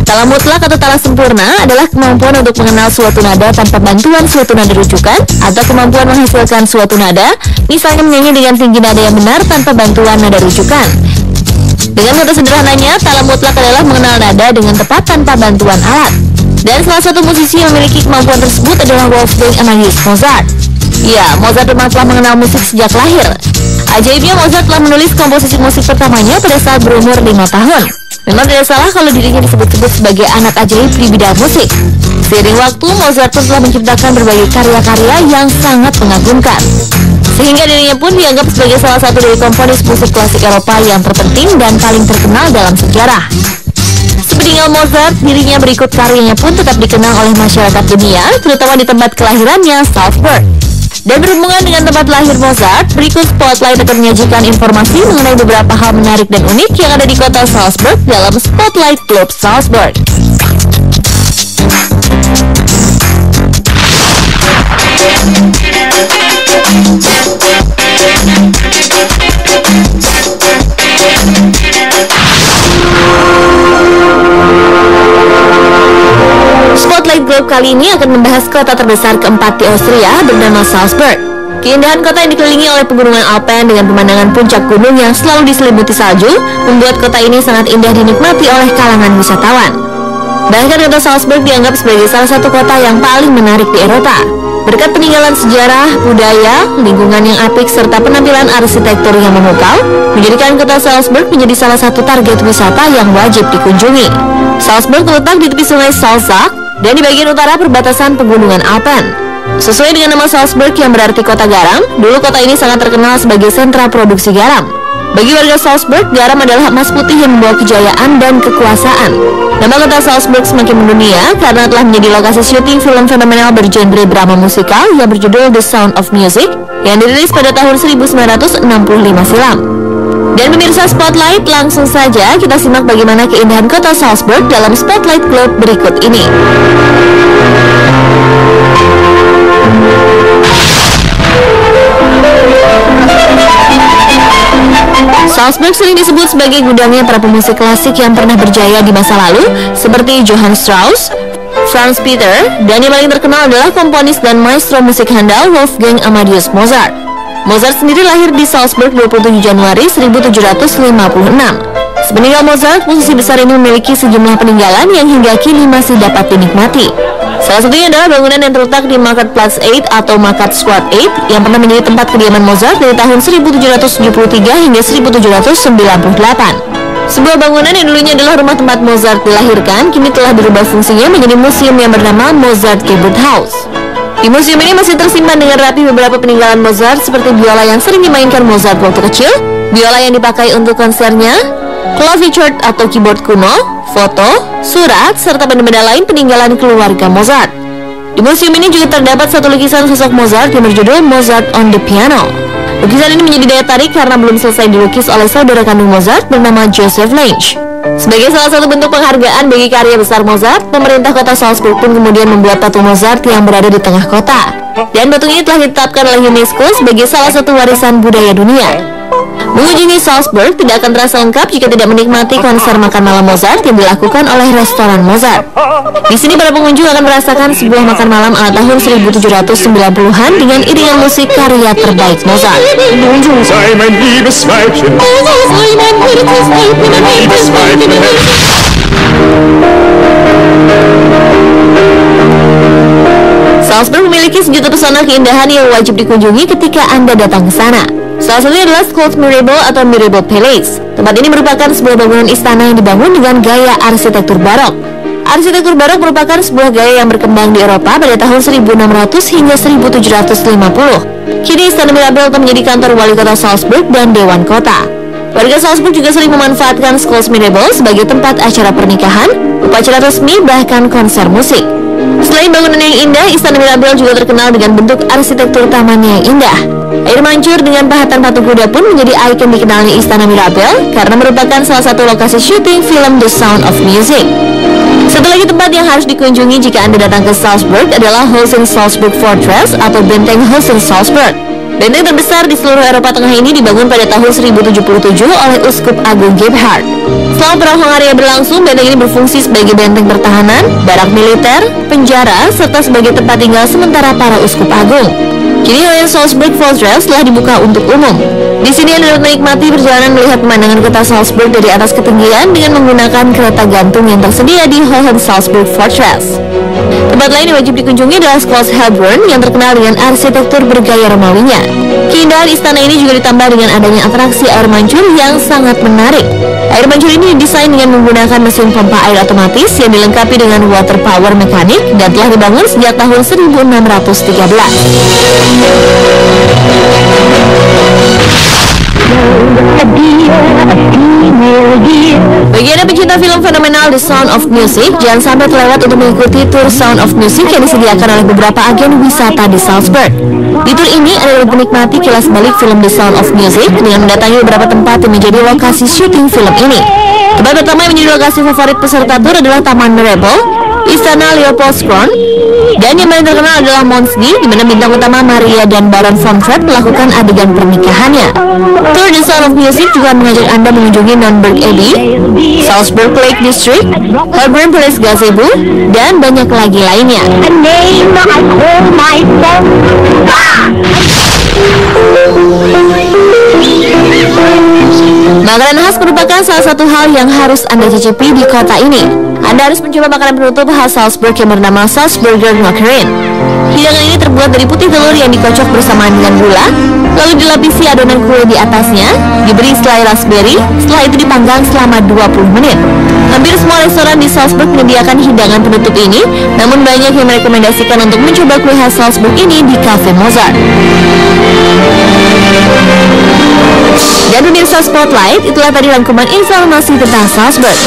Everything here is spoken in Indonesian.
Tala mutlak atau tala sempurna adalah kemampuan untuk mengenal suatu nada tanpa bantuan suatu nada rujukan, atau kemampuan menghasilkan suatu nada, misalnya menyanyi dengan tinggi nada yang benar tanpa bantuan nada rujukan. Dengan kata sederhananya, tala mutlak adalah mengenal nada dengan tepat tanpa bantuan alat. Dan salah satu musisi yang memiliki kemampuan tersebut adalah Wolfgang Amadeus Mozart. Ya, Mozart memang telah mengenal musik sejak lahir. Ajaibnya, Mozart telah menulis komposisi musik pertamanya pada saat berumur 5 tahun. Memang tidak salah kalau dirinya disebut-sebut sebagai anak ajaib di bidang musik. Seiring waktu, Mozart pun telah menciptakan berbagai karya-karya yang sangat mengagumkan, sehingga dirinya pun dianggap sebagai salah satu dari komponis musik klasik Eropa yang terpenting dan paling terkenal dalam sejarah. Sepeninggal Mozart, dirinya berikut karyanya pun tetap dikenal oleh masyarakat dunia, terutama di tempat kelahirannya, Salzburg. Dan berhubungan dengan tempat lahir Mozart, berikut Spotlight akan menyajikan informasi mengenai beberapa hal menarik dan unik yang ada di kota Salzburg dalam Spotlight Globe Salzburg. Spotlight Globe kali ini akan membahas kota terbesar keempat di Austria bernama Salzburg. Keindahan kota yang dikelilingi oleh pegunungan Alpen dengan pemandangan puncak gunung yang selalu diselimuti salju membuat kota ini sangat indah dinikmati oleh kalangan wisatawan. Bahkan kota Salzburg dianggap sebagai salah satu kota yang paling menarik di Eropa. Berkat peninggalan sejarah, budaya, lingkungan yang apik, serta penampilan arsitektur yang memukau, menjadikan kota Salzburg menjadi salah satu target wisata yang wajib dikunjungi. Salzburg terletak di tepi sungai Salzach dan di bagian utara perbatasan pegunungan Alpen. Sesuai dengan nama Salzburg yang berarti kota garam, dulu kota ini sangat terkenal sebagai sentra produksi garam. Bagi warga Salzburg, garam adalah emas putih yang membawa kejayaan dan kekuasaan. Nama kota Salzburg semakin mendunia karena telah menjadi lokasi syuting film fenomenal bergenre drama musikal yang berjudul The Sound of Music yang dirilis pada tahun 1965 silam. Dan pemirsa Spotlight, langsung saja kita simak bagaimana keindahan kota Salzburg dalam Spotlight Globe berikut ini. Salzburg sering disebut sebagai gudangnya para pemusik klasik yang pernah berjaya di masa lalu, seperti Johann Strauss, Franz Peter, dan yang paling terkenal adalah komponis dan maestro musik handal Wolfgang Amadeus Mozart. Mozart sendiri lahir di Salzburg 27 Januari 1756. Sepeninggal Mozart, musisi besar ini memiliki sejumlah peninggalan yang hingga kini masih dapat dinikmati. Salah satunya adalah bangunan yang terletak di Marktplatz 8 atau Marktstraße 8 yang pernah menjadi tempat kediaman Mozart dari tahun 1773 hingga 1798. Sebuah bangunan yang dulunya adalah rumah tempat Mozart dilahirkan, kini telah berubah fungsinya menjadi museum yang bernama Mozart Geburtshaus. Di museum ini masih tersimpan dengan rapi beberapa peninggalan Mozart seperti biola yang sering dimainkan Mozart waktu kecil, biola yang dipakai untuk konsernya, clavichord atau keyboard kuno, foto, surat, serta benda-benda lain peninggalan keluarga Mozart. Di museum ini juga terdapat satu lukisan sosok Mozart yang berjudul Mozart on the Piano. Lukisan ini menjadi daya tarik karena belum selesai dilukis oleh saudara kandung Mozart bernama Joseph Lange. Sebagai salah satu bentuk penghargaan bagi karya besar Mozart, pemerintah kota Salzburg pun kemudian membuat patung Mozart yang berada di tengah kota. Dan patung ini telah ditetapkan oleh UNESCO sebagai salah satu warisan budaya dunia. Mengunjungi Salzburg tidak akan terasa lengkap jika tidak menikmati konser makan malam Mozart yang dilakukan oleh restoran Mozart. Di sini para pengunjung akan merasakan sebuah makan malam ala tahun 1790-an dengan iringan musik karya terbaik Mozart. Salzburg memiliki sejuta pesona keindahan yang wajib dikunjungi ketika Anda datang ke sana. Salah satunya adalah Schloss Mirabel atau Mirabel Palace. Tempat ini merupakan sebuah bangunan istana yang dibangun dengan gaya arsitektur barok. Arsitektur barok merupakan sebuah gaya yang berkembang di Eropa pada tahun 1600 hingga 1750. Kini Istana Mirabel telah menjadi kantor wali kota Salzburg dan Dewan Kota. Warga Salzburg juga sering memanfaatkan Schloss Mirabel sebagai tempat acara pernikahan, upacara resmi, bahkan konser musik. Selain bangunan yang indah, Istana Mirabel juga terkenal dengan bentuk arsitektur tamannya yang indah. Air mancur dengan pahatan patung kuda pun menjadi ikon dikenalnya Istana Mirabel karena merupakan salah satu lokasi syuting film The Sound of Music. Satu lagi tempat yang harus dikunjungi jika Anda datang ke Salzburg adalah Hohensalzburg Fortress atau Benteng Hohensalzburg. Benteng terbesar di seluruh Eropa Tengah ini dibangun pada tahun 1077 oleh Uskup Agung Gebhard. Selama Perang Hongaria berlangsung, benteng ini berfungsi sebagai benteng pertahanan, barak militer, penjara, serta sebagai tempat tinggal sementara para uskup agung. Kini Hohen Salzburg Fortress telah dibuka untuk umum. Di sini Anda dapat menikmati perjalanan melihat pemandangan kota Salzburg dari atas ketinggian dengan menggunakan kereta gantung yang tersedia di Hohen Salzburg Fortress. Tempat lain yang wajib dikunjungi adalah Schloss Hellbrunn yang terkenal dengan arsitektur bergaya Romawinya. Keindahan istana ini juga ditambah dengan adanya atraksi air mancur yang sangat menarik. Air mancur ini didesain dengan menggunakan mesin pompa air otomatis yang dilengkapi dengan water power mekanik dan telah dibangun sejak tahun 1613. Bagi Anda pecinta film fenomenal The Sound of Music, jangan sampai terlewat untuk mengikuti tur Sound of Music yang disediakan oleh beberapa agen wisata di Salzburg. Di tur ini Anda dapat menikmati kilas balik film The Sound of Music dengan mendatangi beberapa tempat yang menjadi lokasi syuting film ini. Tempat pertama yang menjadi lokasi favorit peserta tur adalah Taman Merebel, Istana Leopoldskron, dan yang paling terkenal adalah Monsdi, di mana bintang utama Maria dan Baron von Trapp melakukan adegan pernikahannya. Tour The Sound of Music juga mengajak Anda mengunjungi Nürnberg Abbey, Salzburg Lake District, Hellbrunn Palace Gazebo, dan banyak lagi lainnya. Makanan khas merupakan salah satu hal yang harus Anda cicipi di kota ini. Anda harus mencoba makanan penutup khas Salzburg yang bernama Salzburger Knöckerin. Hidangan ini terbuat dari putih telur yang dikocok bersamaan dengan gula, lalu dilapisi adonan kue di atasnya, diberi selai raspberry, setelah itu dipanggang selama 20 menit. Hampir semua restoran di Salzburg menyediakan hidangan penutup ini, namun banyak yang merekomendasikan untuk mencoba kue khas Salzburg ini di Cafe Mozart. Dan pemirsa Spotlight, itulah tadi rangkuman informasi tentang Salzburg.